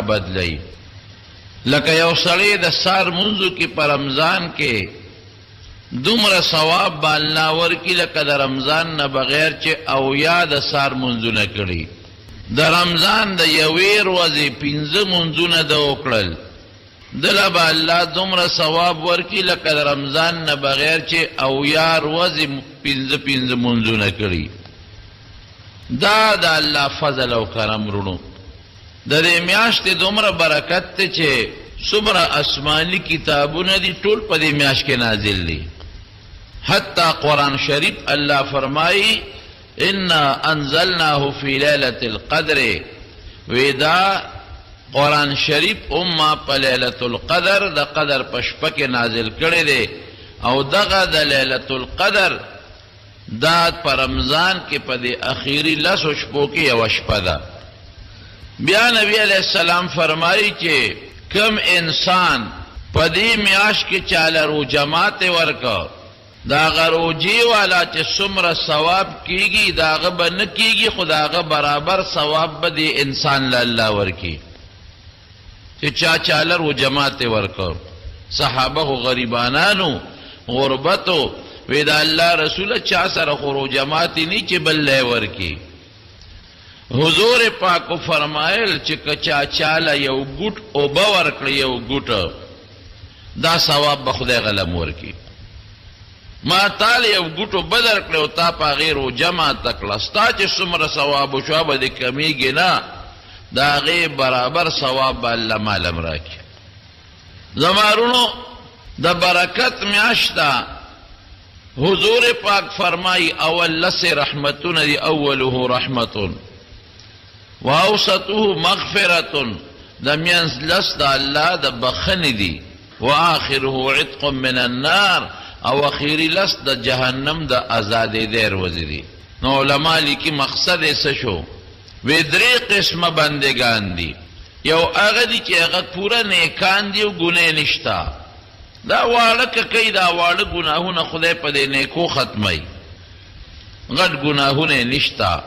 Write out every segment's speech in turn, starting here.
بدلی لکه یو سړی د سار منځو کې په رمضان کې دومره ثواب به الله ورکړي لکه د رمضان نه بغیر چې اویا د سار منځونه کړي. د رمضان د یوې ورځې 15 منځونه د وکړل دله به الله دومره ثواب ورکړي لکه د رمضان نه بغیر چې اویا ورځې 15 منځونه کړي. دا د الله فضل او کرم رونو. د دې میاشتې دومره برکت ته چې څومره آسماني کتابونه دي ټول په دې میاشت کې نازل دي. حتی قرآن شریف الله فرمایي انا انزلناه فی لیلة القدر. ودا قرآن شریف ما په لیلة القدر د قدر په شپه کې نازل کړی دی او دغه د لیلة القدر دا په رمضان کې په دې اخیری 10 شپو کې یوه شپه ده. بیا نبی علیہ السلام فرمائی چې کم انسان په دې میاشت کې چاله روجه ماته ورکړه دا هغه روجې والا چې څومره ثواب کیږي د هغه به نه کیږي خو د هغه برابر ثواب به دې انسان له الله ورکړي چې چا چاله روجه ماته ورکړه. صحابه خو غریبانانو غربتو وی د الله رسوله چا سره خو روجه ماتې نه چې بل له ورکړي. حضور پاکو فرمایل چې کچا چاله یو ګوټ اوبه ورکړي یو ګوټ دا ثواب به خدای غلم ورکړي. ما تاله یو ګوټ اوبه درکړې او تا په هغې روژه ماته کړه ستا چې څومره ثواب وشوه به دې کمیږي نه د هغې برابر ثواب به الله معلم راکړي. زما وروڼو د برکت میاشت ده. حضور پاک فرمایي اول 10 رحمتونه دي اوله رحمتون واوسطه مغفرة د میانس لس د الله د بخنې دي واخره عتق من النار او اخیری لس د جهنم د آزادېدې ورځې دي. نو علما لیکي مقصد یې څه شو؟ وی 3 قسمه بندگان دي. یو هغه دي چې هغه پوره نیکان دي او ګناه نشته دا واړه که کوي دا واړه ګناهونه خدای په دې نیکو ختموي غټ ګناهونه نشته.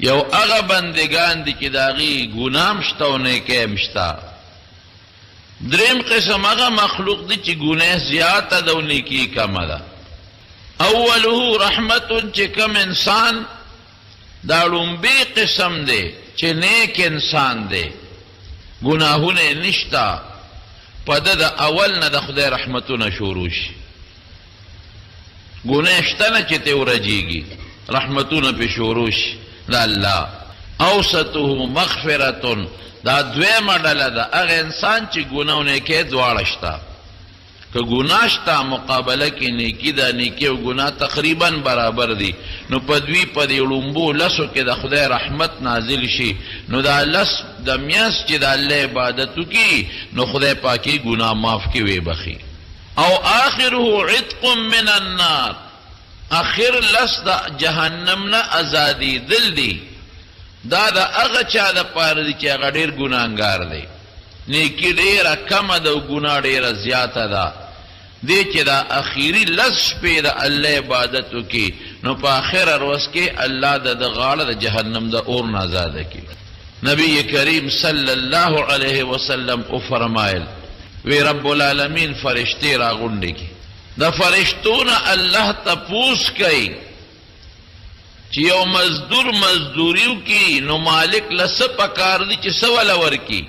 یو هغه بندگان دي چې د هغې ګناه هم شته او نیکۍ هم شته. دریم قسم هغه مخلوق دي چې ګناه زیاته ده او نیکي کمه ده. اوله رحمتون چې کم انسان دا لومبی قسم دی چې نیک انسان دی ګناهونه یې نشته په ده د اول نه د خدای رحمتونه شروع شي. ګناه شته نه چې ته ورجېږي رحمتونه پې شروع شي د الله. اوسطه مغفرتون دا دویمه ډله ده هغه انسان چې ګناه او نیکۍ دواړه شته. که ګناه شته مقابله کې نیکي ده نیکي او ګناه تقریبا برابر دي نو په دوی په دې ړومبو لسو کې د خدای رحمت نازل شي نو دا لس د میاشت چې د الله عبادت وکړي نو خدای پاکي ګناه معاف کې وی بخي. او آخره عتق من النار اخر لس د جهنم نه ازادي دل دی. دا د هغه چا دپاره دی چې هغه ډېر ګناهګار دی نیکي ډېره کمه ده او ګناه ډېره زیاته ده. دی چې دا اخیري 10 شپې د الله عبادت وکړي نو په آخره ورځ کې الله د غاړه د جهنم د اور نه ازاده کړي. نبی کریم صلی الله علیه وسلم او فرمایل وی رب العالمین فرشتې راغونډې کړي د فرشتو نه الله تپوس کوي چې یو مزدور مزدوری وکړي نو مالک له څه پکار دي چې څه وله ورکړي؟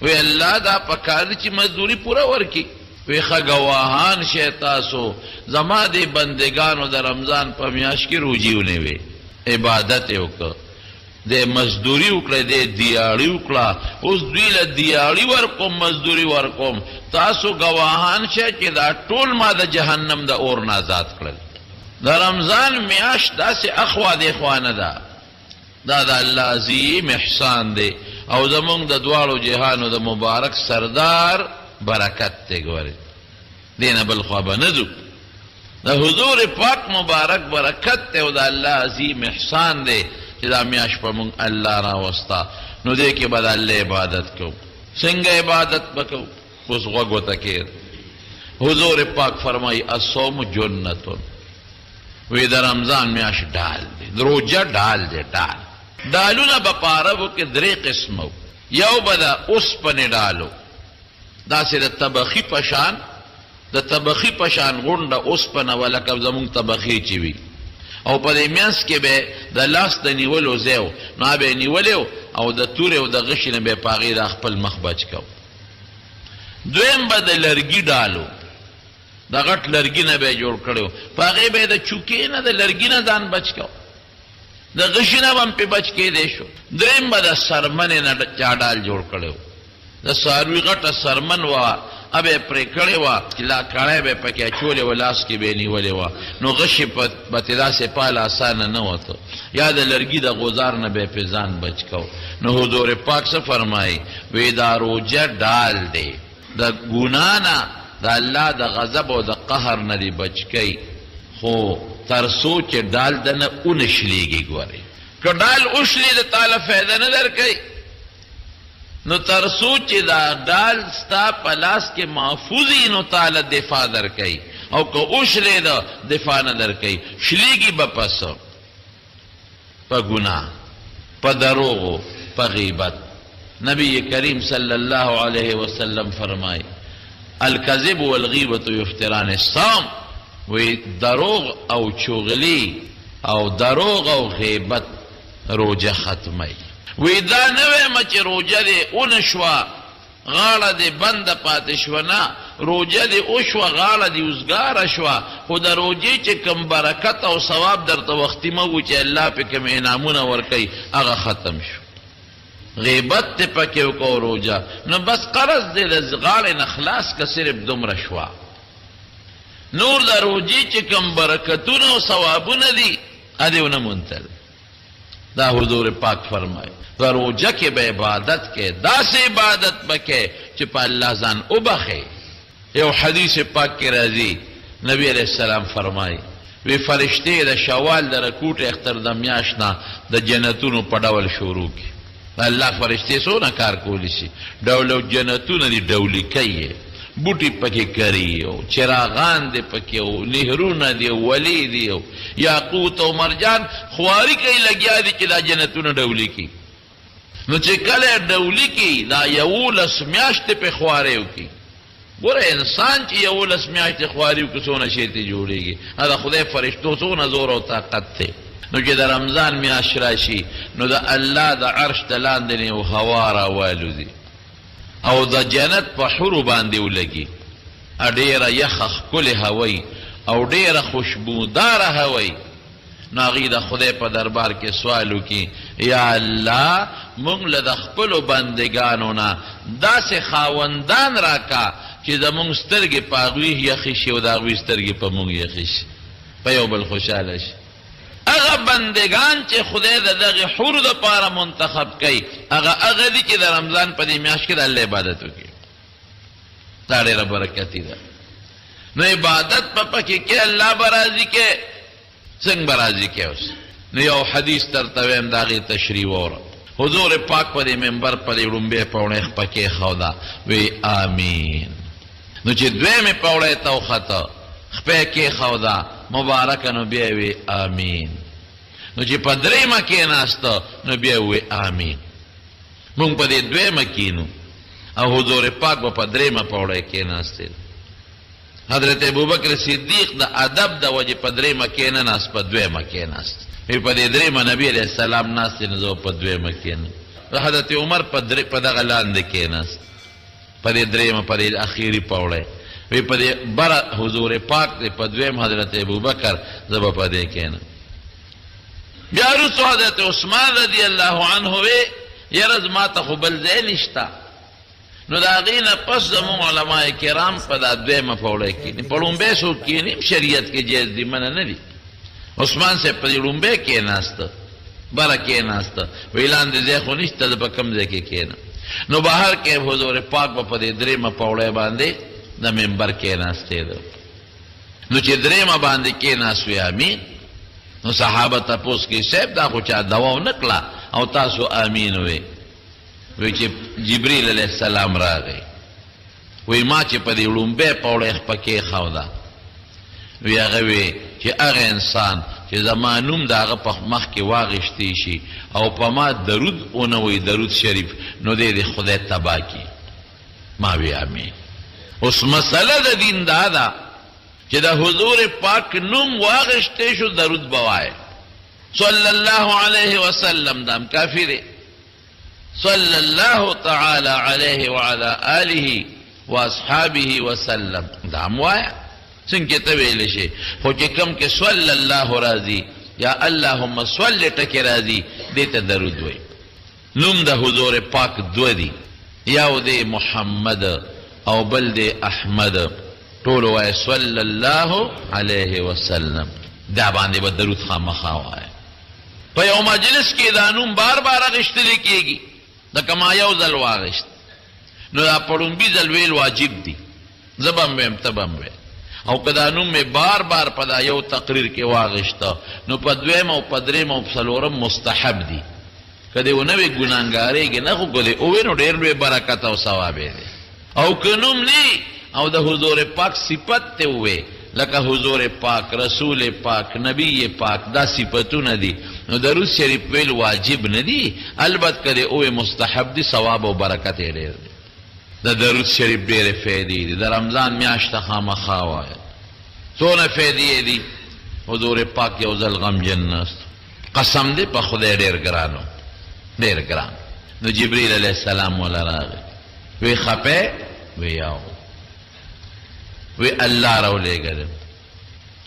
وی الله دا پکار دي چې مزدوري پوره ورکړي. وی ښه ګواهان شئ تاسو زما دې بندګانو د رمضان په میاشت کې روجې ونیوې عبادت یې وکړه دې مزدوري وکړه دې دیاړي وکړه اوس دوی له دیاړي ورکوم مزدوري ورکوم تاسو ګواهان شئ چې دا ټول ما د جهنم د اور نه آزاد کړل. د رمضان میاشت داسې اخوا دېخوا نه ده دا د الله عظیم احسان دی او زمونږ د دواړو جهانو د مبارک سردار برکت دی. ګورې دې نه بل خوا به نه ځو د حضور پاک مبارک برکت دی او د الله عظیم احسان دی چې دا میاشت په مونږ الله راوسته نو دې کې به د الله عبادت کوو. څنګه عبادت به کوو؟ اوس غوږ ورته کښېږده. حضور پاک فرمایي الصوم جنتون وی د رمضان میاشت ډال دی د روژه ډال دی ډال ډالونه به په عربو کې 3 قسمه یو به د اوسپنې ډالو داسې د طبخي پشان د طبخي پشان غونډه اوسپنه وه لکه زمونږ طبخي چې وي او په دې منځ کې به د لاس د نیولو ځای و نو هغه به یې نیولی او د تورې او د غشي نه به یې په هغې د خپل مخ بچ کو دویم به د لرګي ډالو د غټ لرګي نه به یې جوړ کړی و په هغې به یې د چوکې نه د لرګي نه ځان بچ کو د غشي نه به هم پې بچ کېدی شو دریم به د سرمنې نه چا ډال جوړ کړی و د څاروي غټه سرمن وه ابه پرې کړې وه چې لا کړی به یې پکې اچولې وه لاس کې به یې نیولې وه نو غشي به تې داسې پاله اسانه نه وته یا د لرګي د غوزار نه به یې پې ځان بچ کو نو حضور پاک څه فرمایي وی دا روجه ډال دی د ګناه نه د الله د غضب او د قهر نه دې بچ کوي خو تر څو چې ډال د نه ونشلېږي ګورې که ډال وشلې د تاله فایده نه درکوي نو تر څو چې دا ډال ستا په لاس کې محفوظ وي نو تاله دفاع درکوي او که وشلې ده دفاع نه درکوي شلېږي به پس په ګناه په دروغو په غیبت نبی کریم صلی الله علیه وسلم فرمای الکذب والغیبت یفتران الصوم وی دروغ او چغلی او دروغ او غیبت روجه ختمی وی دا نوی چې روجه دی اونشوه غاړه دی بنده پاتې شوه نه روجه دی اوشوه غاړه دی اوزګاره شوه خو د روجې چې کم برکت او ثواب درته وختي مه چې الله پې کوم انعامونه ورکوي هغه ختم شو غیبت ته پکې وکړو روجه نو بس قرض دی د غاړې نه خلاص که صرف دومره شوه نور د روجې چې کم برکتونه او ثوابونه دي ادې ونه مونتل دا حضور پاک فرمایي په روجه کې به عبادت کې داسې عبادت بکې چې په الله ځان وبخې یو حدیث پاک کې راځي نبی علیہ السلام فرمایي وی فرشتې د شوال د رکوټ اختر د میاشت نه د جنتونو په ډول شروع کړي الله فرشتې څونه کار کولی شي ډول جنتونه دي ډولیکۍ بوټي پکې کری او چراغان دی پکې او نهرونه دی ولی دی او یاقوت او مرجان خواري کوي لګیا دي چې دا جنتونه ډولي کی نو چې کله ډولي کی دا 11 میاشتې په خواري وکي ګوره انسان چې 11 میاشتې خواري وکي څونه شی ته جوړیږي دا خدای فرشتو څونه زور او طاقت دی نو چې د رمضان میاشت راشي نو د الله د عرش د لاندې نه هوا راوالوځي او د جنت په حورو باندې ولګي ډېره یخه ښکلې هوی او ډېره خوشبوداره هوی نو هغې د خدای په دربار کې سوال وکړي یا الله موږ له د خپلو بندګانو نه داسې خاوندان راکا چې زموږ سترګې په هغوی یخې شي او د هغوی سترګې په موږ یخې شي په یو بل خوشحاله شي هغه بندگان چې خدای د دغه حور دپاره منتخب کوي هغه دي چې د رمضان په دې میاشت کې د الله عبادت وکړي دا ډېره برکتي ده نو عبادت په پکې کې الله به راضي کې څنګه به راضي کې اوس نو یو حدیث درته ویم د هغې تشریح واوره حضور پاک په دې منبر په دې ړومبې پوړۍ خپه کېښوده وی آمین نو چې دویمې پوړۍ ته وخته خپه کېښوده مبارکه نو بیا وی آمین نو چې په درېیمه کېناسته نو بیا وی آمین مونږ په دې دویمه کینو او حضور پاک به په درېیمه پوړۍ کېناستل حضرت ابوبکر صدیق د ادب د وجې په درېیمه کېنناست په دویمه کېناست وی په دې درېیمه نبي علیه السلام ناستې نو زه په دویمه کېنم حضرت عمر په دغه لاندې کېناست په دې درېیمه په دې اخیري پوړۍ وی په دې بره حضور پاک دی په دویم حضرت ابوبکر زه به په دې کېنم بیا وروستو حضرت عثمان رضی الله عنه وی یاره زما ته خو بل ځای نشته نو د هغې نه پس زموږ علما کرام په دا دویمه پوړۍ کښېني په ړومبی څوک کښېني شریعت کې جایز دي منع نه دي عثمان صاحب په دې ړومبی کښېناسته بره کښېناسته وی لاندې ځای خو نشته زه په کوم ځای کې کښېنم نو بهر کې حضور پاک به په دې درېیمه پوړۍ باندې د منبر کېناستی ده نو چې درېیمه باندې کېناست وی امین نو صحابه تپوس کوي صاحب دا خو چا دوا ونه کړه او تاسو امین وی وی چې جبریل علیه السلام راغی وی ما چې په دې ړومبی پوړۍ خپه کېښوده وی هغه وی چې هغه انسان چې زما نوم د هغه په مخ کې واغشتی شي او په ما درود ونه وي درود شریف نو دې خدای تبا کی. ما وی امین. اوس مسله د دین دا ده چې د حضور پاک نوم واغشتی شو درود بوای صلی الله علیه وسلم دام کافی دی. صلی الله تعالی علیه وعلی آله واصحابه وسلم دام وایا څنګه ته ویل شي خو چې کوم کې صلی الله راضی یا اللهم صل ټکی راضی دې ته درود وای. نوم د حضور پاک دو دی یو دی محمد او بل دی احمد ټول وای صلی الله علیه وسلم دا باندې به درود خامخا وای. په یو مجلس کې دا نوم بار بار اغشتل کېږي د کما یو ځل واغشت نو دا پړومبي ځل ویل واجب دی زبم ویم تبم ویم او که دا نوم می بار بار په دا یو تقریر کې واغشتا نو په دویم او په دریم او په څلورم مستحب دی. که دې ونه وي ګناهګارېږي نه خو که دې ووایې نو ډېر لوی برکت او ثواب دی. او که نوم نه او د حضور پاک صفت ته ووایې لکه حضور پاک رسول پاک نبی پاک دا صفتونه دي نو درود شریف ویل واجب نه دي البته که دې ووایې مستحب دي ثواب او برکت یې ډېر دی. د درود شریف ډېرې فایدې دي. د رمضان میاشته خامخا وایه څونه فایدې دي. حضور پاک یو ځل غمجن ناست قسم دی په خدای ډېر ګرانو ډېر ګران. نو جبریل علیه السلام ولا راغی وی خپه وی یاو وی الله راولېږلم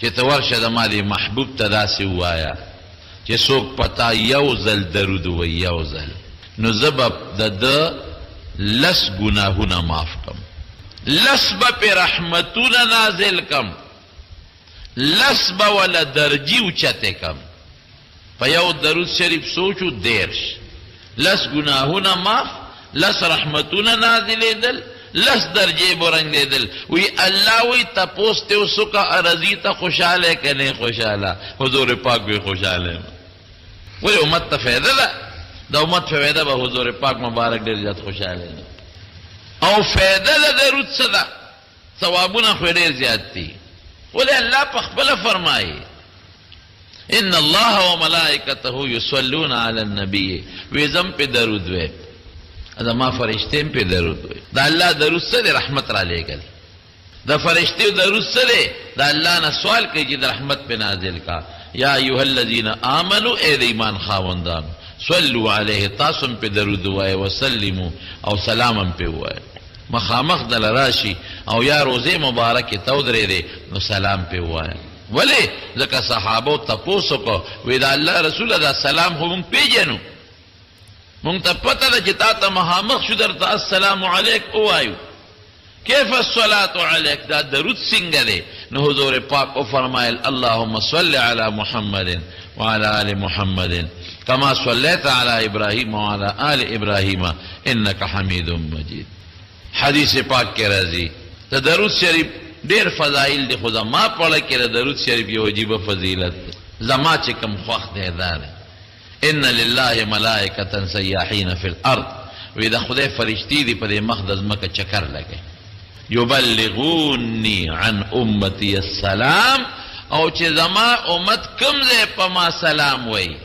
چې ته ورشه د ما دې محبوب ته داسې ووایه چې څوک پتا یو ځل درود وی یو ځل نو زه به د ده لس گناهونه معاف کم لس به پې رحمتونه نازل کم لس به وله درجی اوچتې کم. په یو درود شریف سوچو دیرش لس گناهونه معاف لس رحمتونه نازلېدل لس درجې برنګېدل. وی الله وی تپوس ته وسوکه ارضی ته خوشحاله که نه خوشحاله حضور پاک وی خوشحاله ولی امت ته فایده ده د امت فایده به حضور پاک مبارک ډېر زیات خوشحاله دی. او فایده د درود څه ده ثوابونه خو ډېر زیات دي. ولی الله په خپله فرمایي ان الله وملائکته یصلون علی النبی وی زم په درود وی زما فرشتې په درود وی. د الله درود څه دی رحمت را لېږل. د فرشتې درود څه دی د الله نه سوال کوي چې د رحمت په نازل کا. یا ایها الذین آمنوا ای د ایمان خاوندان صلوا علیه تاسم په درود وای وسلموا او سلامم په وای. مخامخ دل راشي او یا روزه مبارکه تو درې دی نو سلام په وای. ولی ځکه صحابو تپوس کو وی دا الله رسول دا سلام خو مونږ پیژنو مونږ ته پته ده چې تا ته مخامخ شو درته السلام علیک ووایو. کیف الصلاة علیک دا درود څنګه دی نو حضور پاک او فرمایل اللهم صل علی محمد وعلى آل محمد كما صليت على ابراهيم وعلى آل ابراهيم انك حميد مجيد. حدیث پاک کې راځي ته درود شریف ډېر فضایل دي خو زما پړه کې درود شریف یو عجیبه فضیلت زما چې کوم خوښ دی دا دی ان لله ملائکة سیاحین فی الارض وی د خدای فرشتي دي په دې مخ د ځمکه چکر لګي یبلغونی عن امتی السلام او چې زما امت کوم ځای په ما سلام وی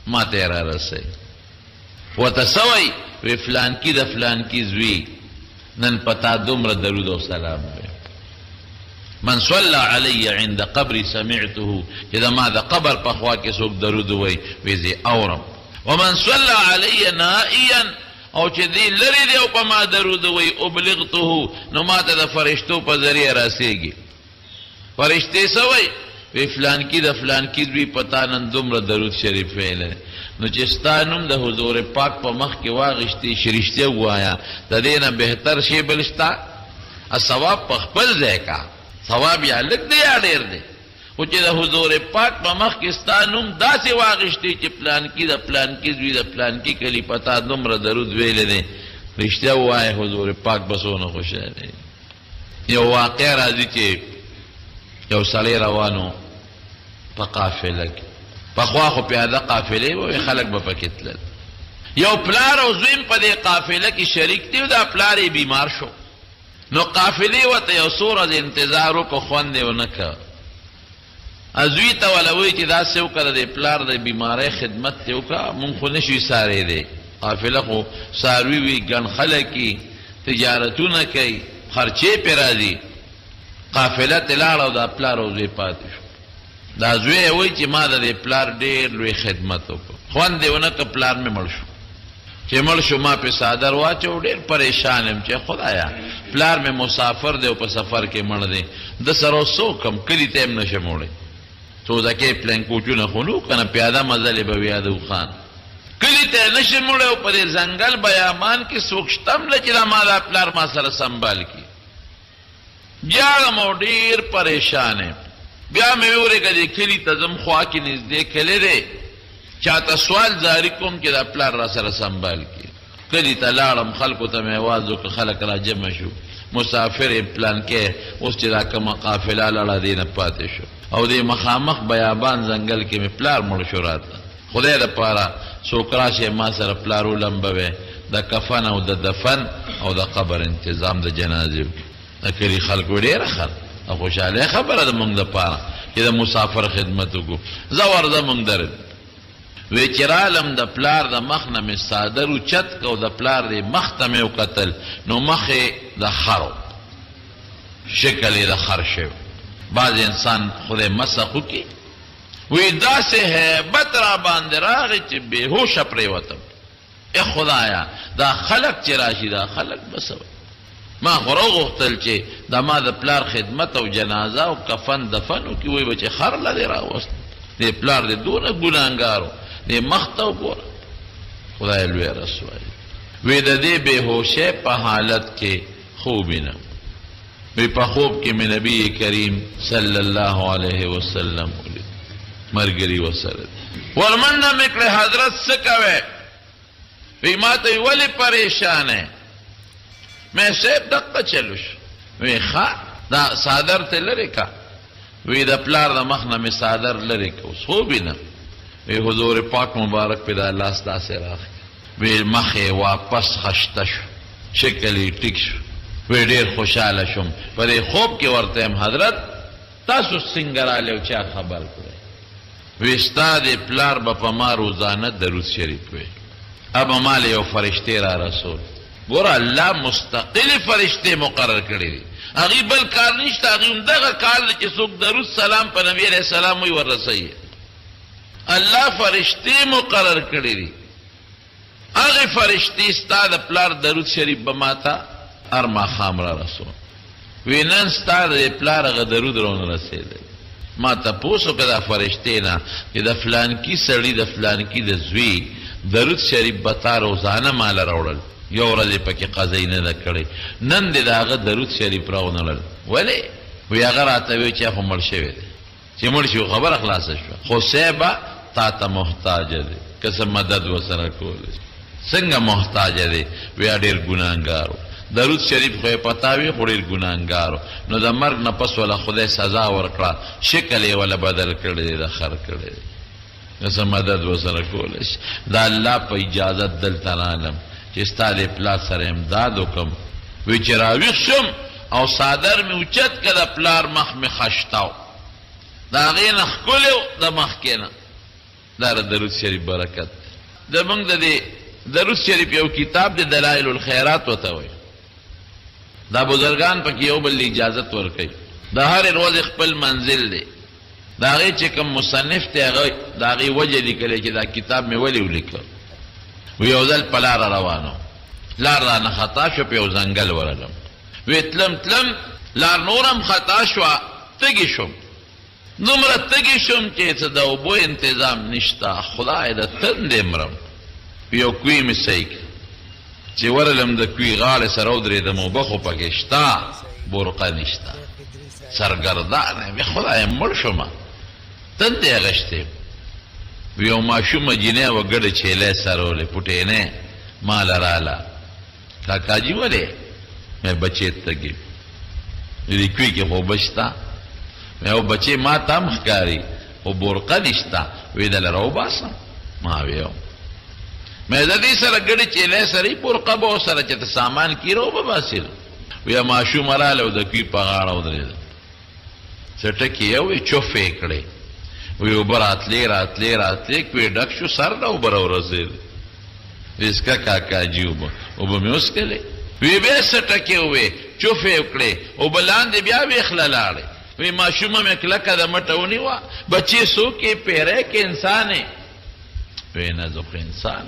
ما ته را رسي ورته سوی وی فلان کی د فلان کی زوی نن پتا دومره درود او سلام وی. من صلى علی عند قبر سمعته چې ما د قبر په خوا کې څوک درود وی وی اورم. ومن صلى علی نائیا او چې دی لري دی او په ما درود وی ابلغته نو ما ته د فرشتو په ذریعه راسیږي. فرشتې سوی وی فلان کی د فلان کی زوی پتا نن دومره درود شریف ویل نو چې ستا نوم د حضور پاک په مخ کې واغشتې شریشته وایا د دې نه بهتر شی بل شته. ثواب په خپل ځای کا ثواب یا لږ دی یا ډېر دی خو چې د حضور پاک په مخ کې ستا نوم داسې واغشتې چې پلان کی د پلان کی زوی د پلان کی کلي پتا دومره درود ویلی دی رښتیا ووایه حضور پاک به څونه خوشحاله. یو واقع راځي چې یو سړی روانو په قافله کې پخوا خو پیاده قافلې وې خلک به پکې تلل. یو پلار او زوی په دې قافله کې شریک دی او دا پلار یې بیمار شو نو قافلې ورته یو څو ورځې انتظار وکړو خوند یې ونه کړ. ازوی ته ولوي چې داسې وکړه د پلار د بیمارۍ خدمت ته وکړه مونږ خو نشي سارې دی قافله خو ساروي وي ګڼ خلک کي تجارتونه کوي خرچې پې راځي قافله ته لاړه او دا پلار او زوی پاتې شو دا زوی یې وایي چې ما د پلار ډېر لوی خدمت وکړو خوند یې ونه که پلار مې مړ شو چې مړ شو ما پې څادر واچو ډېر پریشان یم چې خدایا پلار مې مسافر دی او په سفر کې مړ دی د سره څوکم کلي ته هم نشم وړی څو دکې پلین کوچونه خو نو که نه پیاده مزلې به وي یادو خان کلي ته نشم وړی او په دې ځنګل بیامان کې څوک شته هم نه چې دا ما دا پلار ما سره سنبال کړي جاړم او ډېر پریشان یم بیا مې وورېږه دې کلي ته ځم خوا کې نږدې کلی دی چاته سوال جاری کوم چې دا پلار را سره سنبال کړي کلي ته لاړم خلکو ته مې اواز وکړه خلک را جمع شو مسافر یې پلان کې اوس چې دا کومه قافله لاړه دې نه پاتې شو او دې مخامخ بیابان ځنګل کې مې پلار مړ شو راته خدای دپاره څوک راشي ما سره پلار ولمبوي د کفن او د دفن او د قبر انتظام د جنازې د کلي خلکو ډېره ښه او خوشحالۍ خبره ده مونږ دپاره چې د مسافر خدمت وکړو زه ورځه مونږ در وی چې رالم د پلار د مخ نه مې څادر اوچت که او د پلار د مخ ته مې وکتل نو مخ یې د خرو شکل یې د خر شوی بعض انسان خدای مسخ وکړي وی داسې هیبت را باندې راغی چې بېهوشه پرېوتم ای خدایا دا خلک چې راشي دا خلک بس ما خو راغوښتل چې دا ما د پلار خدمت او جنازه او کفن دفن وکړي وی به چې خر له دې راوست دې پلار دې دونه ګناهګارو دې مخ ته وګوره خدای لوی رسوایي وی د دې بېهوشۍ په حالت کې خوب وینم وی په خوب کې مې نبی کریم صلی الله علیه وسلم ولید مرګري ورسره ورمنډه مې کړې حضرت څه کوې وی ما ته ولې پریشان یې میں صاحب دقه چلو شو وی ښه دا څادر ته لرې که وی د پلار د مخ نه مې څادر لرې که اوس خوب وینم وی حضور پاک مبارک پې دا لاس داسې راغی وی مخ یې واپس خشته شو شکل یې ټیک شو وی ډېر خوشحاله شوم په دې خوب کې ورته یم حضرت تاسو څنګه راغلی او چا خبر کړی وی ستا د پلار به په ما روزانه درود شریف وی اب مال یو فرشتې را رسول ګوره الله مستقلې فرشتې مقرر کړي دي هغې بل کار نشته هغې همدغه کار دی چې څوک درود سلام په نبي علیه السلام وی ورسوي الله فرشتې مقرر کړي دي هغې فرشتې ستا د پلار درود شریف به ما ته هر ماښام را رسول وی نن ستا د پلار هغه درود رونه رسېدی ما تپوس وکړه دا فرشتې نه چې د فلانکي سړي د فلانکي د زوی درود شریف به تا روزانه ماله راوړل یو ورځ یې پکې قضۍ نه ده کړې نن دې د هغه درود شریف راونړل ولې وی هغه راته وی چې خو مړ شوی دی چې مړ شي خبره خلاصه شوه خو صیبه تا ته محتاجه دی که څه مدد ورسره کولی څنګه محتاجه دی وی ډېر ګناهګار و درود شریف خو یې پتا وي خو ډېر ګناهګار و نو د مرګ نه پس وله خدای سزا ورکړه شکل یې وله بدل کړی دی د خر کړی دی که څه مدد ورسره کولی شي د الله په اجازت دلته رالم چې ستا د پلار سره امداد وکړم وی چې راویښ شم او څادر مې اوچت که د پلار مخ مې خشته و د هغې نه ښکلی و د مخکې نه دا د درود شریف برکت دی زمونږ د دې درود شریف یو کتاب دی دلائل الخیرات ورته وایي دا بزرگان پکې یو بل اجازت ورکوي د هرې ورځې خپل منزل دی د هغې چې کوم مصنف دی هغه د هغې وجه لیکلی چې دا کتاب مې ولې ولیکه وی یو ځل په لاره روانو لار رانه خطا شو په یو ځنګل ورغلم وی تلم لار نورم خطا شوه تږي شوم دومره تږي شوم چې څه د اوبو انتظام نشته خدای د تندې مرم یو کوی مې صحیح کړ چې ورغلم د کوی غاړې سره ودرېدم اوبه خو پکې شته برقه نشته سرګردان یم خدای مړ شومه تندې اغشتې یو ماشومه جینۍ وه ګډه چیلی سرولې پټینۍ ماله راله کاکاجي ولې مې بچې تږي دې کوی کې خو اوبه شته مې او بچې ما ته هم ښکاري خو برقه نشته وی دله راوباسم ما ویو مې د دې سره ګډې چیلی سره یې برقه به ورسره چې ته سامان کي راوبباسل ویا ماشومه راله او د کوی په غاړه ودرېده څه ټکې یې وی چوف یې کړې وی اوبه راتلې کوی ډک شو سر نه اوبه راورسېد ویسکه کاکاجي اوبه مې وڅښلې وی بیا څه ټکې ووې چوف یې وکړې اوبه لاندې بیا ویخله لاړې وی ماشومه مې کلکه د مټه ونیوه بچې څوک یې پیری کې انسان یې وی نه زه خو انسان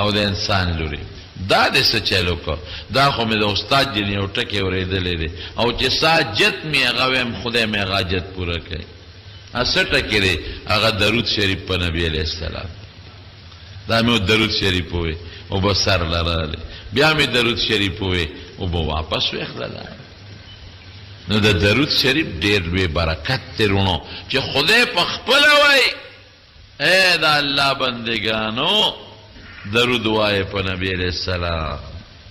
او د انسان لوري دا دې څه چل وکړه دا خو مې د استاد جنې یو ټکې اورېدلی دی او چې ساجت مې هغه ویم خدای مې هغه حاجت پوره کړي څه ټکې دی هغه درود شریف په نبي علیه السلام دا مې درود شریف ووې اوبه سر لرلی بیا مې درود شریف ووې اوبه واپس ویخلله نو د درود شریف ډېر لوی برکت دی رونو چې خدای په خپله وایي اے د الله بندګانو درود وایه په نبی علیه السلام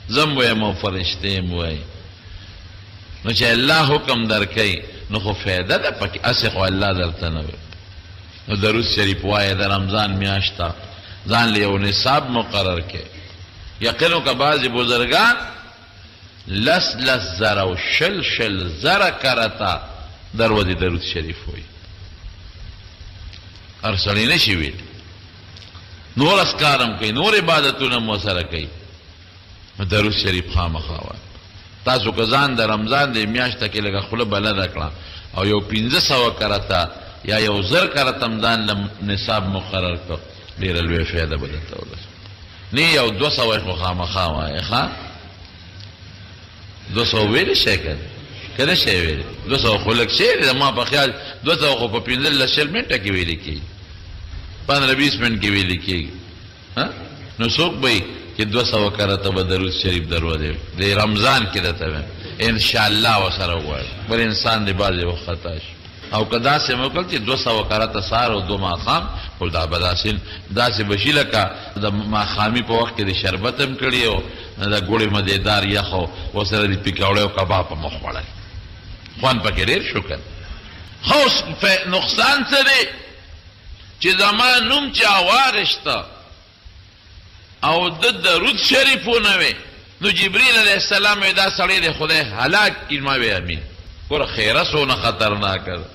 زم وایم او فرشتې م وایي نو چې الله حکم درکوي نو خو فایده ده پکې هسې خو الله درته نه وي نو درود شریف وایه د رمضان میاشته ځان له یو نصاب مقرر کړي یقین وکړه بعضې بزرګان لس زره او شل زره کرته در ورځې درود شریف وایي هر سړی نشي ویلی نور اسکارم کوي نور عبادتونه مو سره کوي درود شریف خامخا وایي تاسو که ځان د رمضان د میاشته کې لږه خوله بلده کړه او یو 500 کرته یا یو 1000 کرته هم ځان له نصاب مقرر کړه ډېره لویه فایده به درته ورسوي نه یو 200 خو خامخا وایې ښه 200 ویلی شی که نه شی ویلی 200 خو لږ شی دی ما په خیال 200 خو په 15 منټه کې ویلي کېږي 15-20 منټ کې ویلي کېږي نو څوک به یي چې 200 کرته به درود شریف دروځي د رمضان کې درته وایم انشاءالله ورسره وغواړي بل انسان دی بعضې وخت خطا شي او که داسې مې وکړل چې 200 کرته سهار او 2 ماښام خو دا به داسې به شي لکه د ماښامي په وخت کې د شربت هم کړي او د ګوړې مدیدار یخ او ورسره د پیکوړی او کباب هم وخوړل خوند پکې ډېر شو که خو نقصان څه دی چې زما نوم چا واغېسته او د درود شریف ونه وی نو جبریل علیه السلام وی دا سړی دی خدای هلاک کړي ما وی امین ګوره خیره څونه خطرناکه ده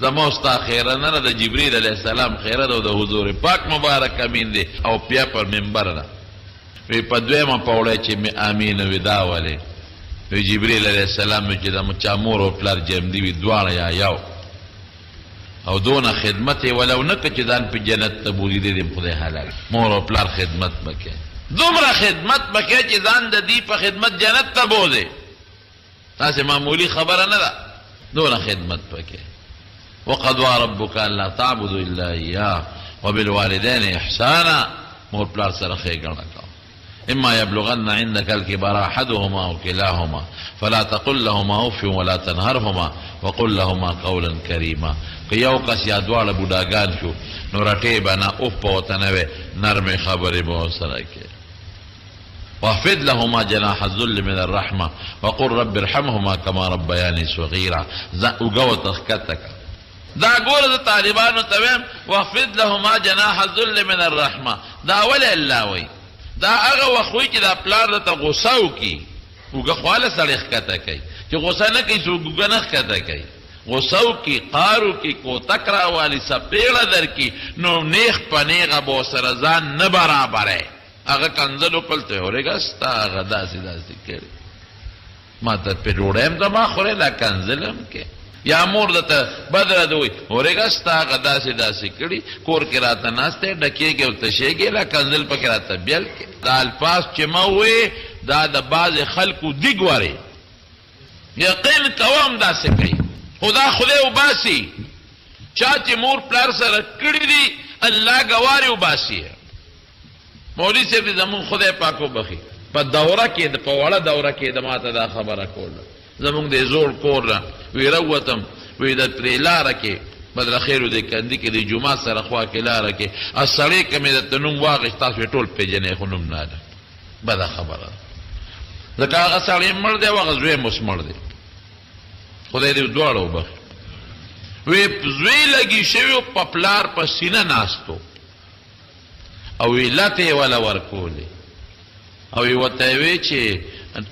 زما او ستا خیره نه ده د جبریل علیه السلام خیره ده او د حضور پاک مبارک امین دی او بیا پر منبر ده وی په دویمه پوړی چې مې امین وی دا ولې وی جبریل علیه السلام وی چې د چا مور او پلار جمدي وي دواړه یا یو او دونه خدمت ولو نه که چې ځان په جنت ته بولي دی خدای هلاک مور او پلار خدمت بکې دومره خدمت بکې چې ځان د دې په خدمت جنت ته بوځي تاسې معمولي خبره نه ده دونه خدمت بکې وقضى ربك الا تعبدوا الا اياه وبالوالدين احسانا مور پلار سره ښېګڼه کوه اما يبلغن عندك الكبر احدهما او كلاهما فلا تقل لهما اف ولا تنهرهما وقل لهما قولا كريما که یو کس یا دواړه بوډاګان شو نو رټې به نه اف به ورته نه وی نرمې خبرې به ورسره کې واخفض لهما جناح الذل من الرحمه وقل رب ارحمهما كما ربياني صغيرا اوږه ورته ښکته کړه دا ګوره د طالبانو ته ویم واخفض لهما جناح الذل من الرحمه دا ولې الله وایي دا هغه وخت وایي چې دا پلار درته غوسه وکړي اوږه خو هله سړی ښکته کوي چې غوسه نه کوي څوک اوږه نه ښکته کوي غوسه وکړي قهر وکړي کوتک راوالي څپېړه درکړي نو نیغ په نیغه به ورسره ځان نه برابری هغه کنځل وکړل ته اورېږه ستا هغه داسې کړي ما ته پې ډوډۍ هم زما خورې دا کنځل هم کې یا مور درته بدله ده وایي اورېږه ستا هغه داسې کړي کور کې راته ناست دی ډکېږي او تشېږي لا کنځل پکې راته بیل کې دا الفاظ چې ما ووایې دا د بعضې خلکو دي ګورې یقین کوه هم داسې کوي خو دا خدای وباسي چا چې مور پلار سره کړي دي الله ګوارې وباسي مولوي صاحب دې زمونږ خدای پاک وبخي په دوره کې په وړه دوره کې د ماته دا خبره کوله زمونږ د زوړ کور نه وی راوتم وی د ترې لاره کې بدله خیرو د کندي کې د جومات سره خوا کې لاره کې سړی که مې درته نوم واغېست تاسو یې ټول پېژنئ خو نوم نه ده بده خبره ځکه هغه سړی مړ دی او هغه زوی هم اوس مړ دی خدای دې دواړه وبخي وی زوی لګي شوي په پلار په سینه ناستو او وی لته یې وله ورکولې او یې ورته یې وی چې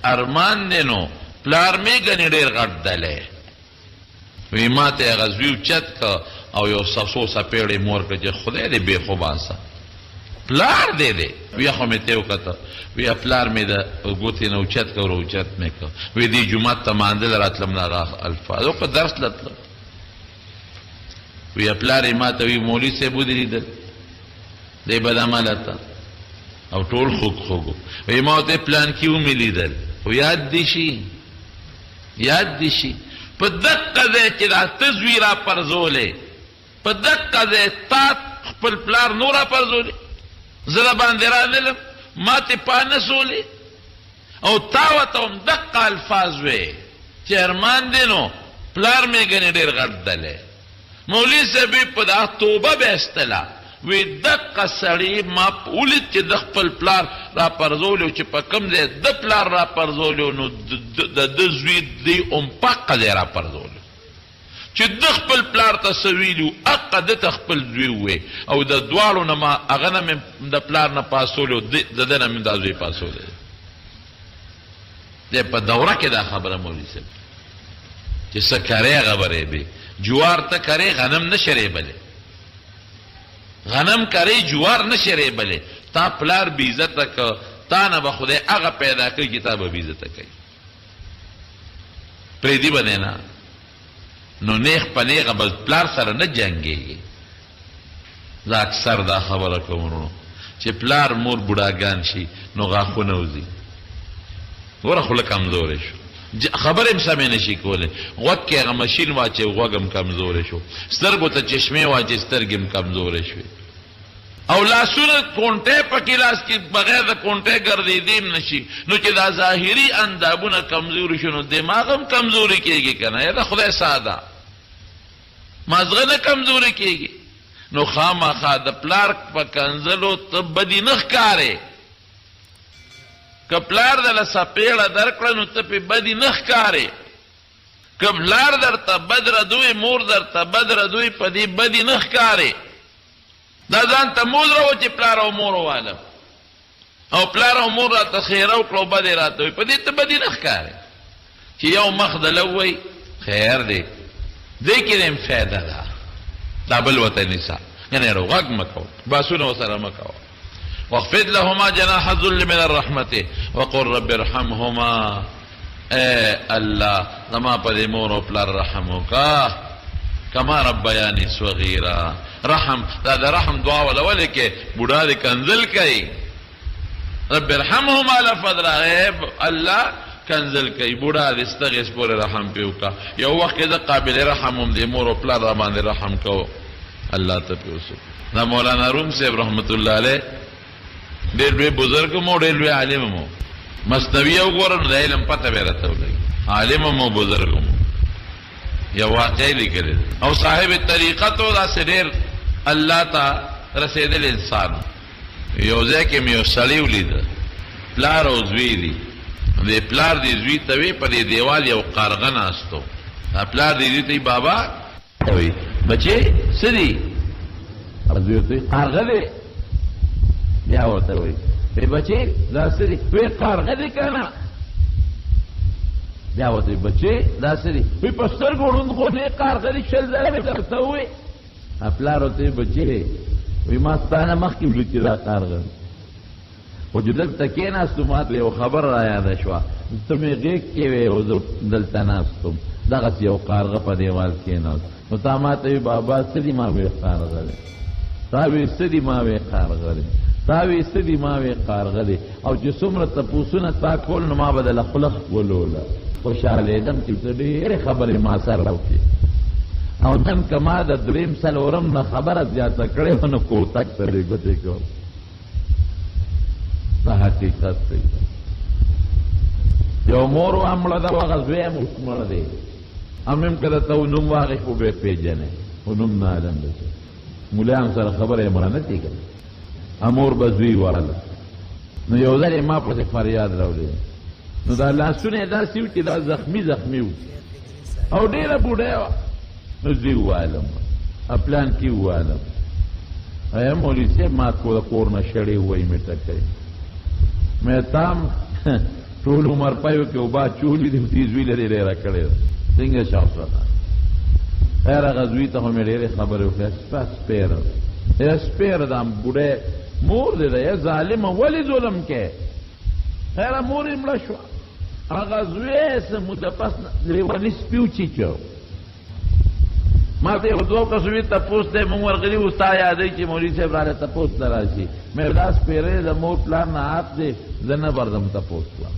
ارمان دی نو پلار مې ګنې ډېر غټ دلی وی ما ته هغه زوی اوچت که او یو څو څپېړې مور کړه چې خدای دې بې خوباسه پلار دې دی. بیا خو مې ته وکته وی پلار مې د ګوتې نه اوچت کړ اوچت مې کړ وی دې جومات ته مانځل راتلم نه هغه الفاظ او په درس تلم وی پلار یې ما ته وی مولوي صاحب ودرېدل دی بد عمله ته او ټول خوږ وی ما ورته پلان کې ومې لیدل خو یاد دې شي په دقه ځای چې دا ته زوی را پرځولې په دقه ځای تا خپل پلار نور را پرځولې زه د باندې راللم ما ته پا نه سولې او تا ورته هم دقه الفاظ وې چې ارمان دی نو پلار مې ګنې ډېر غټ دلی مولوي صاحب په دا توبه به ایستله وی دقه سړی ما ولید چې د خپل پلار را پرځولی چې په کوم ځای د پلار را پرځولی نو د ده زوی دی هم په حقه ځای را پرځولی چې د خپل پلار ته څه ویلي وو حقه ده ته خپل زوی ووی او د دواړو نه ما هغه نه مې د پلار نه پاسولی او د ده نه مې دا زوی پاسولی دی په دوره کې دا خبره مولوي صاحب چې څه کرې خبرې به جوار ته کرې غنم نه شریبلی غنم کرے جوار نشی ریبلے تا پلار بی عزت که تا نه به خدای هغه پیدا کوي چې تا به بی عزت کوي پریدي به نه نو نیغ په نیغه به پلار سره نه جنګېږي زه اکثر دا خبره کوم ورونو چې پلار مور بوډاګان شي نو غاښونه وځي ګوره خوله کمزوری شو خبر هم سمې نشي کولی غوږ کې هغه مشین واچې غوږ هم کمزوری شو سترګو ته چشمې واچې سترګې هم کمزوری شوې او لاسونه کونټۍ پکې لاس کې بغیر د کونټۍ ګرځېدی هم نشي نو چې دا ظاهري اندامونه کمزوري شو نو دماغ هم کمزوري کېږي که نه یا د خدای ساده مازغه نه کمزوري کېږي نو خامخا د پلار په کنځلو ته بدي نه ښکارې که پلار دله سپېړه درکړه نو ته پې بدي نه ښکارې که پلار درته بد ردوی مور درته بد ردوی په دې بدي نه ښکارې دا ځان ته مول راوه چې پلار او مور والم او پلار او مور راته خیره وکړه او بدې راته وي په دې ته بدي نه ښکارې چې یو مخ دله ووایي خیر دی دې کې دې فایده ده دا بل ورته نیسه یعنې غږ مه کوه باسونه ورسره مه کوه واخفض لهما جناح الذل من الرحمة وقل رب ارحمهما اے الله زما په دې مور او پلار رحم وکړه کما ربیاني صغیرا رحم دا د رحم دعا ولولې کې بوډا دې کنځل کوي رب ارحمهما لفظ راغی الله کنځل کوي بوډا دې ستغیث پورې رحم پې وکړه یو وخت کې د قابل رحم هم دې مور او پلار را باندې رحم کوو الله ته پې وسو دا مولانا روم صاحب رحمت الله علیه ډېر لوی بزرګ مو ډېر لوی عالم مو مثنوي وګوره نو د علم پته به راته ولګي عالم مو بزرګ مو یو واقعي لیکلی او صاحب طریقت و داسې ډېر الله ته رسېدل انسان یو ځای کې مې یو سړی ولیده پلار او زوی دي د پلار دې زوی ته وی په دې دیوال یو قارغه ناستو پلار دې زوی ته بابا وی بچې څه دي زوی ته قارغه دی بیا ورته وایي بچې دا څه دي وایي قارغه دی که نه بیا ورته وایي بچې دا څه دي وایي په سترګو ړوند خو دې قارغه دی شل ځله مې درته ووایي پلار ورته وایي بچې وایي ما ستا نه مخکې ولید چې دا قارغه دی خو چې دلته کېناستو ما ته یو خبر را یاده شوه ته مې غېږ کې وې او زه دلته ناستم دغسې یو قارغه په دیوال کېناست نو تا ما ته وایي بابا څه دي ما وایي قارغه دی تا وایي څه دي ما وایي قارغه دی تا وی څه دي ما وی قارغه دی او چې څومره تپوسونه تا کول نو ما به دله خوله ولوله خوشحالېدم چې ته ډېرې خبرې ما سره وکړې او نن که ما د درېیم څلورم نه خبره زیاته کړې وه نو کوتک ته دې ګوتې کوم دا حقیقت دی یو مور وه مړه ده هغه زوی هم اوس مړه دی هم هم که درته نوم واخېست خو به یې پېژنې خو نوم نه علم دی ملیان سره خبره یې مړه نه کېږي امور به زوی ورله نو یو ځل یې ما پسې فریاد راوړی نو دا لاسونه یې داسې وو چې دا زخمي وو او ډېره بوډۍ وه نو زوی ووالم پلان کې ووالم ایا مولوي صاحب ما د کور نه شړې ووایي مې ټکوي مې تام ټول عمر پایو کې اوبه چولې دي دې زوی لرې ډېره کړې ده څنګه شاوخوا خیر غزوی ته مې ډېرې خبرې وکړې سپیر دا بوډۍ مور دې ده یا ظالمه ولې ظلم کې خیر مور یې مړه شوه هغه زوی څه موده پس لیوني سپي وچیچو ما ته یو دوه کسو تپوس دی مونږ ورغلي وو ستا یادوي چې مولوي صاحب راله تپوس ته راشي مې دا سپېرې د مور پلار نه عاق دی زه نه بردم تپوس ته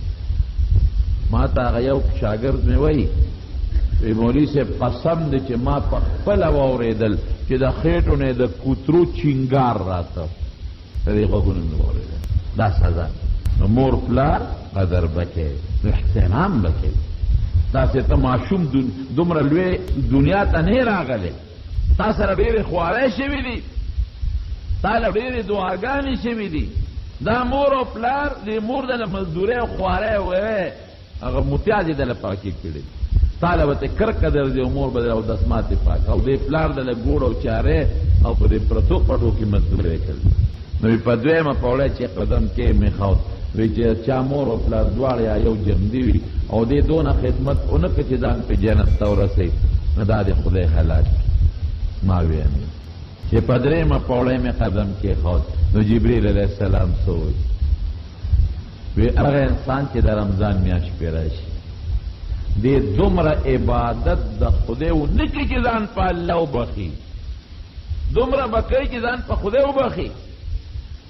ما ته هغه یو شاګرد مې وایي وی مولوي صاحب قسم دی چې ما په خپله واورېدل چې د خېټو نه د کوترو چینګار راته د دې غوږونو مې واورېدل دا سزا نو مور پلار قدر بکې احترام بکې داسې ته ماشوم دومره لوی دنیا ته نه راغلی تا سره ډېرې خوارۍ شوي دي تا له ډېرې دعاګانې شوي دي دا مور او پلار د مور د مزدورۍ او خوارۍ وې هغه متیا دې دله پاکې کړي تا له به ته کرکه درځي او مور به او دسماتې پاک او دې پلار دله ګوړ او چارې او په دې پرتو پټو کې مزدورۍ کړي نو په دویمه پوړۍ چې قدم کې مې خاوت وی چې چا مور او پلار دواړه یا یو جمدي وي او دې دونه خدمت ونه کړي چې ځان په جنت ته ورسوي نو دا د خدای هلاک ما وی امین چې په درېیمه پوړۍ مې قدم کېښود نو جبریل علیه السلام څه وایي وی هغه انسان چې د رمضان میاشت پې راشي دې دومره عبادت د خدای ونه کړي چې ځان په الله وبخي دومره به کوي چې ځان په خدای وبخي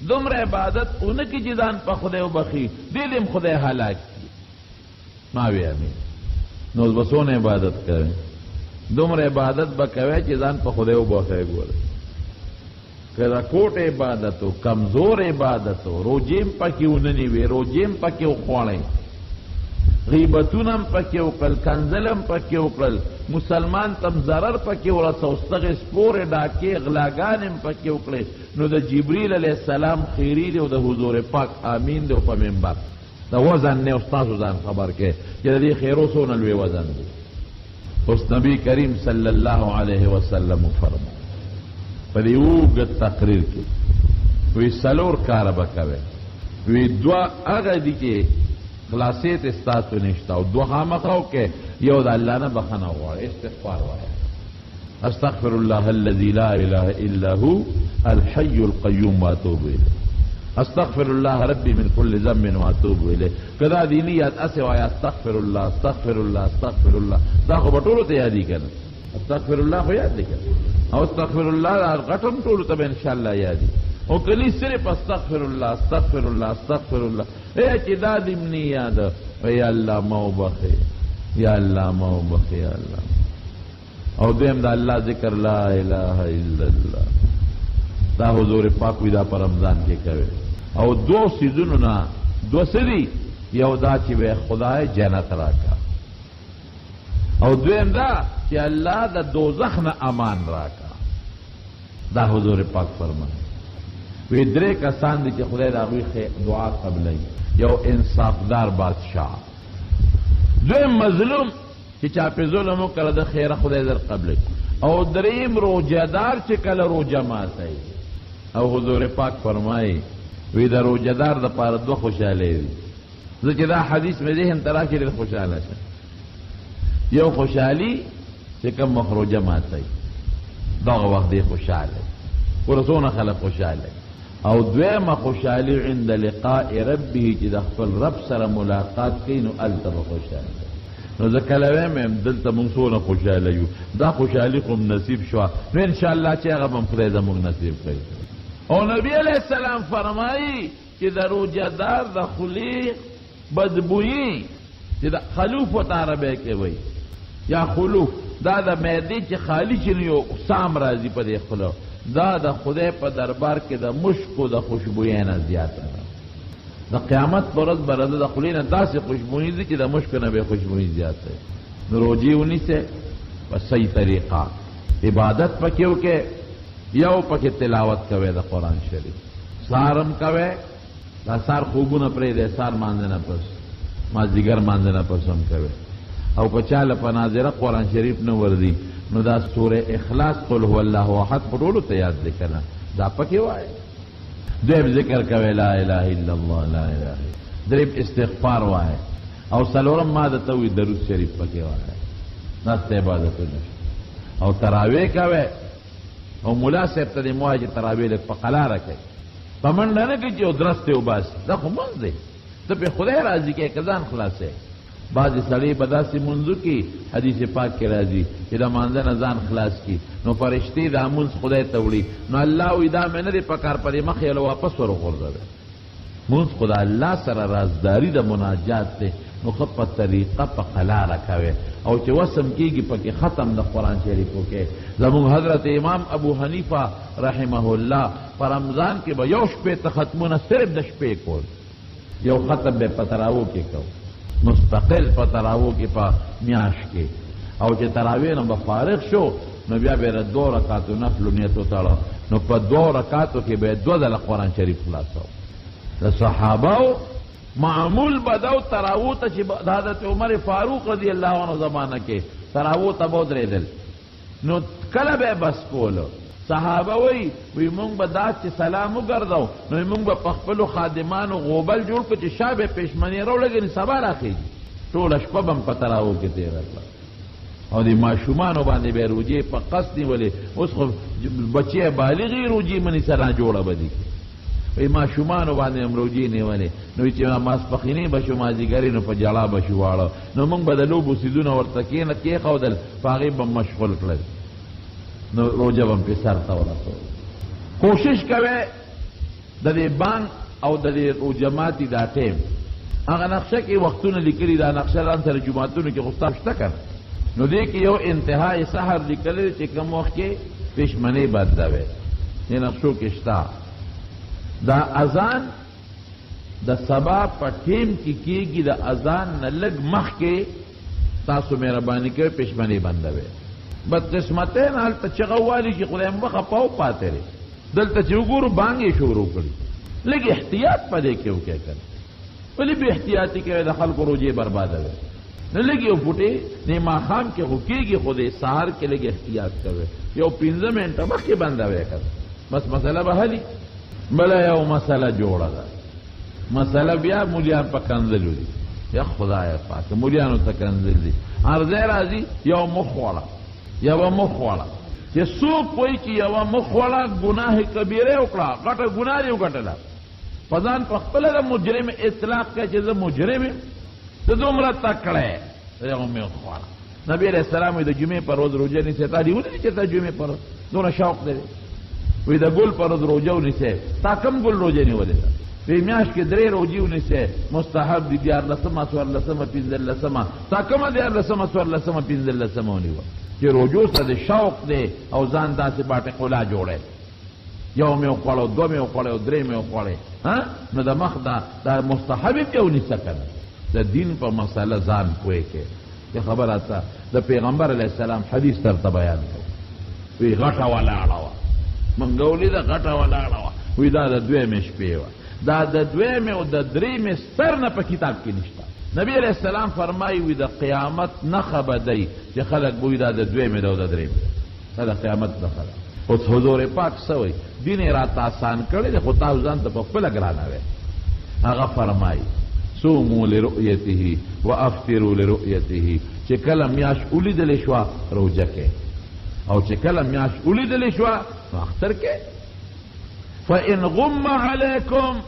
دومره عبادت اونه کی چې ځان په خدای وبخي دې دې خدای هلاک کړي ما وی امین نو بسونه عبادت کوي دومره عبادت به کوي چې ځان په خدای وبخي ګوره کله کوټ عبادت او کمزور عبادت او روجیم پکې ونني وي روجیم پکې وخوړی غیبتونم پکې وکړل کنزلم پکې وکړل مسلمان تم ضرر پکې ورسو ستغې سپورې ډاکې غلاګانې پکې وکړې نو د جبریل علیه السلام خیری دی او د حضور پاک امین دی په منبر د وزن نه استاسو ځان خبر کې چې د دې خیرو څونه لوی وزن دی اوس نبی کریم صلی الله علیه وسلم فرمایي په دې اوږد تقریر کې وی څلور کاره به کوئ وی دوه هغه دي چې خلاصیت استاسو نشته او دوه خامخاو کې یو د الله نه بخښنه غواړي استغفار وایه استغفر الله الذي لا اله الا هو الحي القيوم واتوب اليه استغفر الله ربي من كل ذنب واتوب اليه کدا دی نیت اسه وایه استغفر الله استغفر الله استغفر الله دا خو به ټولو ته یادي کنه استغفر الله خو یاد دی کنه او استغفر الله غټم ټولو ته به ان شاء الله یادي او کلی صرف استغفر الله استغفر الله استغفر الله اے چې دا دې منی یاد یا الله موبخه یا الله موبخه یا الله او دیم دا الله ذکر لا اله الا الله دا حضور پاک وی دا پر رمضان کې کوي او دو سيزونو نه دو سری یو دا چې به خدای جنت راکا او دویم دا چې الله د دوزخ نه امان راکا دا حضور پاک فرمایي وی درې کسان دي چې خدای د هغوی دعا قبلوي یو انصافدار بادشاه دویم مظلوم چې چا پې ظلم وکړه د خیره خدای در قبلوي او دریم روجهدار چې کله روجه ماتوي او حضور پاک فرمایي وی د روجهدار دپاره دوه خوشحالۍ دي زه چې دا حدیث مې ذهن ته راشي ډېر خوشحاله شم یو خوشحالي چې کوم مخ روجه ماتوي دغه وخت دی خوشحاله ورسونه خلک خوشحاله او دویمه خوشحالي عند لقاء ربه چې د خپل رب سره ملاقات کوي نو هلته به خوشحاله نو زه کله وایم دلته موږ څونه خوشحاله یو دا خوشحالي خو نصیب شوه نو انشاءالله چې هغه به هم خدای زموږ نصیب کوي او نبی علیه السلام فرمایي چې د روجهدار د خولې بدبویي چې د خلوف ورته عربی کې وایي یا خلوف دا د معدې چې خالی چې نو یو سام راځي په دې خوله دا د خدای په دربار کې د مشکو د خوشبویۍ نه زیاته ده د قیامت پر ورځ به د خولې نه داسې خوشبویي دي چې د مشکو نه به خوشبویي زیاته ده نو روجې ونیسئ په صحیح طریقه عبادت پکې وکړئ یو پکې تلاوت کوئ د قرآن شریف سارم کوئ دا سار خوبونه پرېږدئ سار مانځه نه پس مازدیګر مانځه نه پس هم کوئ او که چاله په ناظره قرآن شریف نه ورځي نو دا سوره اخلاص قل هو الله احد په ټولو ته یاد دی کنه دا پکې وایي دویم ذکر کوئ لا اله الا الله لا اله دریم استغفار وایي او څلورم ما درته وایي درود شریف پکې وایي دا ست عبادتونه او تراوی کوي او مولا صاحب ته دې موایي چې تراوی لږ په قلاره کوي په منډه نه کوي چې او درسته وباسي دا خو مونځ دی ته پې خدای راضي کوي که ځان خلاصوي بعضې سړی به داسې مونځو کې حدیث پاک کې راځي چې د مانځه نه ځان خلاص کړي نو فرشتې دا مونځ خدای ته وړي نو الله وایي دا مې نه دی پکار په دې مخې له واپس ورغورځوي مونځ خو د الله سره رازداري د مناجات دی نو ښه په طریقه په قلاره کوي او چې وسم کېږي پکې ختم د قرآن شریفو کې زموږ حضرت امام ابو حنیفه رحمه الله په رمضان کې به یو شپې ته ختمونه صرف د شپې کول یو ختم به په تراوو کې کو مستقل په تراوو کې په میاشت کې او چې تراویح نه به فارغ شو نو بیا به یې 2 رکعاتو نفلو نیت وتړه نو په 2 رکعاتو کې به یې 2 ځله قرآن شریف خلاصو د صحابهو معمول بدو تراوو ته چې د حضرت عمر فاروق رضی الله عنه زمانه کې تراوو ته به ودرېدل نو کله به بس کولو صحابه وی مونږ به دا چې سلام وګرځو نو مونږ به په خپلو خادمانو غوبل جوړ کړو چې شا به پېشمنې راولګي سبا راخېږي ټوله شپه به م په تراوو کې تېره کړه او د ماشومانو باندې به یې روجې په قصد نیولې اوس خو بچی بالغې روجې منیسه را جوړه به دي وی ماشومانو باندې هم روجې نیولې نو چې ماسپښینې به شو مازدیګرې نو په جړا به شو واړه نو مونږ به د لوبو څیزونه ورته کېښودل په هغې به مشغول کړل نو روجه به م پې سر ته ورسول کوشش کوئ د دې بانک او د دې روجماتي دا ټیم هغه نقشه کې وختونه لیکلي دا نقشه ځان سره جوماتونو کې خو ستا شته که نو دې کې یو انتهای سحر لیکلی چې کوم وخت کې پېشمنۍ بدلوي دې نقشو کې شته دا اذان د سبا په ټیم کې کېږي د اذان نه لږ مخکې تاسو مهرباني کوئ پېشمنۍ بندوي بدقسمتین هلته چغه والي چې خدای مخه پاو پاتې دی دلته چې وګورو بانګ یې شروع کړي لږ احتیاط په دې کې وکړئ که ولې بې احتیاطي کوئ د خلکو روجې بربادوي نه لږ یو فوټې نه ماښام کې خو کېږي خو د سهار کې لږ احتیاط کوئ یو 15 منټه مخکې بندوي که بس مسله به حلي بله یو مسله جوړه ده مسله بیا مولیان په کنځلو دي یا خدای پاک مولیانو ته کنځل دي عرضی راځي یو مخ وړه یوه مخ وړه چې څوک وایي چې یوه مخ وړه ګناه کبیره وکړه غټه ګناه دې وګټله په ځان په خپله د مجرم اطلاق کوي چې زه مجرم یم ته دومره تکړه یې یوه مخ وړه نبي علیه السلام وایي د جمعې پر ورځ روژه نیسئ تا دې ولیدې چې تا جمعې پر ورځ دونه شوق دی وی د ګل پر ورځ روژه ونیسئ تا کم ګل روژه نیولې ده وی میاشت کې 3 روژې ونیسئ مستحب دي 14مه 14مه 15مه تا کومه 14مه 14مه 15مه ونیوه چې روجو سره د شوق دی او ځان داسې باټې قلا جوړی یو مې وخوړی 2 مې وخوړی 3 مې وخوړی نو د مخ دا مستحب یې ونیسه که نه د دین په مسله ځان پوه کې چې خبره ته د پیغمبر علیه السلام حدیث درته بیان کوي وی غټه ولاړه وه مونږ ولیده غټه ولاړه وه وی دا د 2مې شپې وه دا د 2مې او د 3مې سر نه په کتاب کې نشته نبی علیہ السلام فرمایي وي د قیامت نښه به دی چې خلک به وي دا د 2مې ده او د 3مې دا د قیامت نښه ده اوس حضور پاک څه وایي دین یې راته آسان کړی دی خو تاسو ځان ته په خپله ګرانوئ هغه فرمایي صوموا لرؤیته وافطروا لرؤیته چې کله میاشت ولیدلې شوه روژه کې او چې کله میاشت ولیدلې شوه نو اختر کې فإن غم علیکم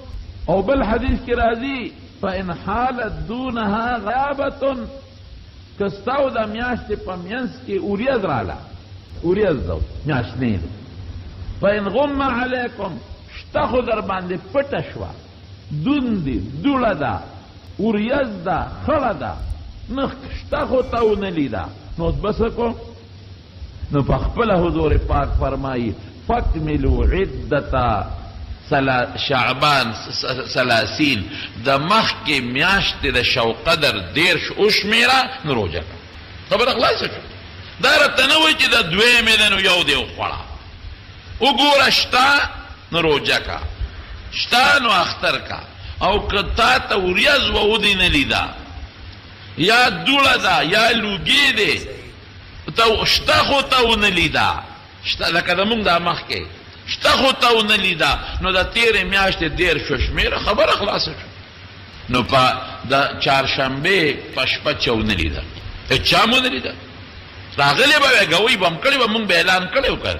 او بل حدیث کې راځي فإن حالت دونها غیابة کستاو دا میاشت پا مینس کی اوریز رالا اوریز دو میاشتنین فإن غم علیکم شتخو در بانده پتشوا دون دی دولا دا اوریز دا خلا دا نخ شتخو تاو نلی دا نوز بسکو نو پخپل حضور پاک فرمائی فاکملو عدتا شعبان 30 د مخ کې میاشت د شوقدر 10 وشمیره نو روژه خبره خلاصه شو دا راته نه وایي چې د 2مې ده نو یو دی وخوړه وګوره شته نو روژه کا شته نو اختر کا او که تا ته وریځ ودې نه لیده یا دوړه ده یا لوګي دی شته خو ته ونه لیده لکه د مونږ دا مخ کې شته خو ته ونه لیده نو د 13 میاشتې 10 شمیره خبره خلاصه شو نو په د چهارشنبې په شپه چا ونه لیده چا مو نه لیده راغلی به وې ګوي بم کړی به مونږ به اعلان کړی وکړ